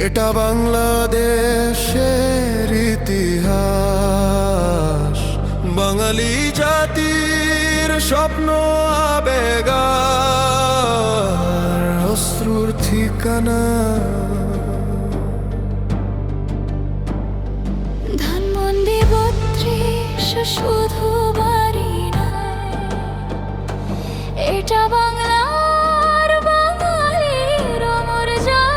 এটা বাংলাদেশের ইতিহাস, বাঙালি জাতির স্বপ্ন, আবেগ আর অশ্রুর ঠিকানা। ধানমন্ডি ৩২ শুধু বাড়ি না, এটা বাংলার বাঙালির অমর জয়।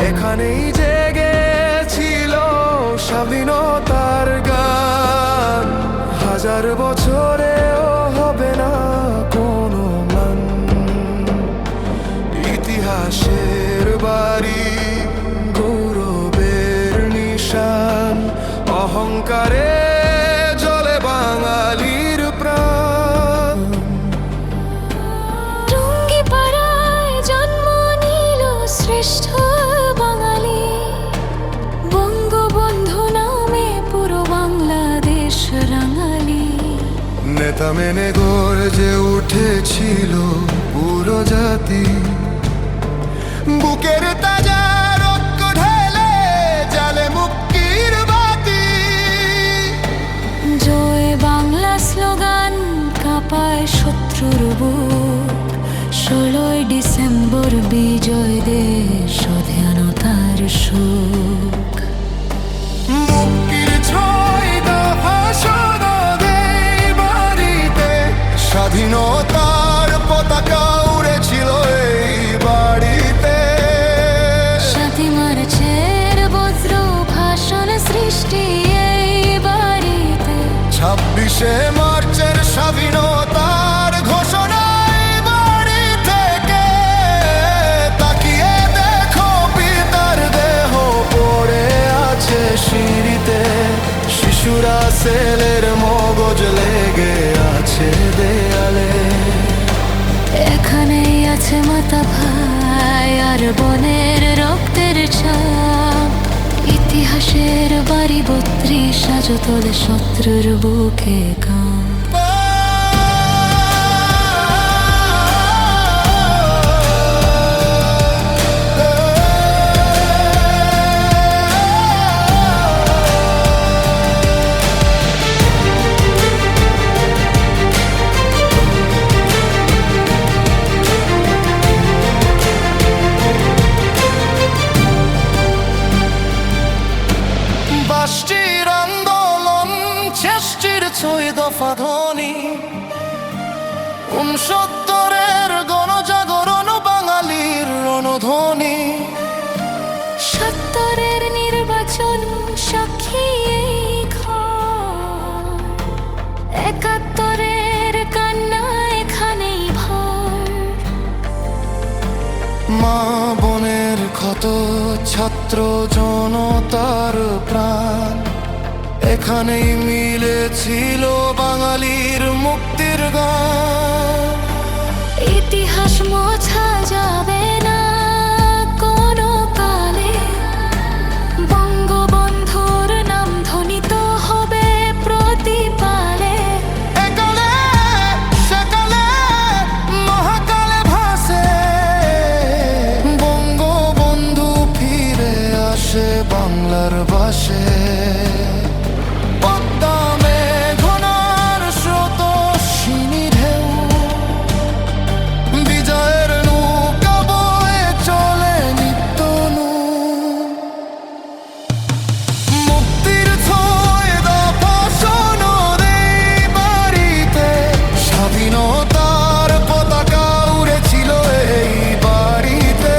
এখানেই জেগেছিল স্বাধীনতার গান, হাজার বছরেও হবে না কোনো ম্লান। ইতিহাসের বাড়ি, গৌরবের নিশান, অহংকারে জ্বলে বাঙালির প্রাণ। টুঙ্গিপাড়ায় জন্ম নিল শ্রেষ্ঠ বাঙালি, বঙ্গবন্ধু নামে পুরো বাংলাদেশ রাঙালি। নেতা মেনে গর্জে উঠেছিল পুরো জাতি, বুকের তাজা রক্ত ঢেলে জ্বালে মুক্তির বাতি। জয় বাংলা স্লোগান কাঁপায় শত্রুর বুক, ১৬ই ডিসেম্বর বিজয় দেশ স্বাধীনতার সুখ। মুক্তির ৬ দফা সনদ এই বাড়িতে, স্বাধীনতার পতাকা উড়েছিল এই বাড়িতে। সাথী মার্চের বজ্র ভাষণ সৃষ্টি এই বাড়িতে, ২৬শে মার্চের স্বাধীনতার ঘোষণা এই বাড়ি থেকে। তাকিয়ে দেখো পিতার দেহ পড়ে আছে সিঁড়িতে, শিশুরা সেলের মগজ লেগে আছে দেয়ালে। এখানেই আছে মাতা ভাই আর বোনের রক্তের ছাপ। ইতিহাসের বাড়ি ৩২ আজ তোলে শত্রুর বুকে কাঁপ। বাসটির আন্দোলন, ৬৬ দফা ধ্বনি, ৬৯-এর গণজাগরণ বাঙালির রণধ্বনি। ৭০-এর নির্বাচন সাক্ষী এই ঘর, ৭১-এর কান্না এখানেই ভর। মা বোনের ক্ষত, ছাত্র জনতার প্রাণ, এখানেই মিলেছিল বাঙালির মুক্তির গান। ইতিহাস মোছা যাবে না কোনো কালে, বঙ্গবন্ধুর নাম ধ্বনিত হবে প্রতিপালে। একালে সেকালে মহাকালে ভাসে, বঙ্গবন্ধু ফিরে আসে বাংলার বাসে। পদ্মা মেঘনার স্রোতস্বিনী ঢেউ, বিজয়ের নৌকা বয়ে চলে নিত্য নৌ। মুক্তির ৬ দফা সনদ এই বাড়িতে, স্বাধীনতার পতাকা উড়েছিল এই বাড়িতে।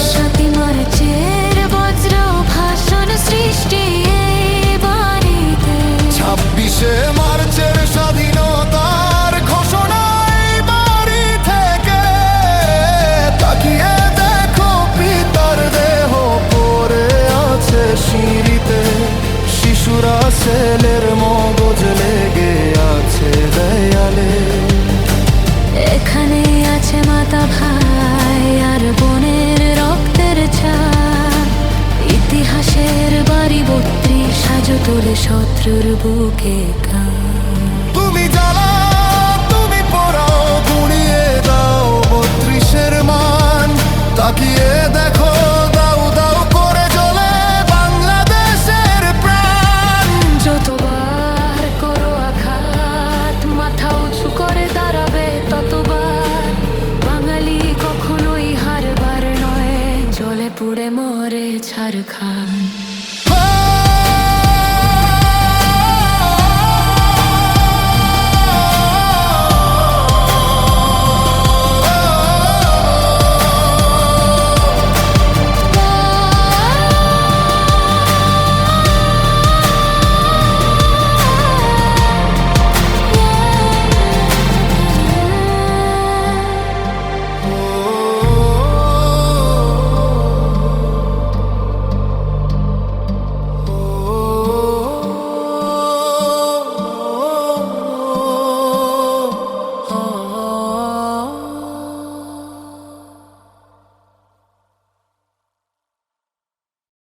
সাতই মার্চের বজ্র ভাষণ সৃষ্টি এই বাড়িতে, ২৬শে মার্চের স্বাধীনতার ঘোষণা এই বাড়ি থেকে। তাকিয়ে দেখো পিতার দেহ পড়ে আছে সিঁড়িতে, শিশুরা সেলের মগজ লেগে আছে দেয়ালে। এখানে আছে মাতা ভাই আর বোনের রক্তের ছাপ। ইতিহাসের বাড়ি ৩২ আজ তোলে শত্রুর বুকে কাঁপ। তুমি জ্বালাও, তুমি পোড়াও, গুঁড়িয়ে দাও ৩২-এর মান। তাকিয়ে দেখ ছাড়খান।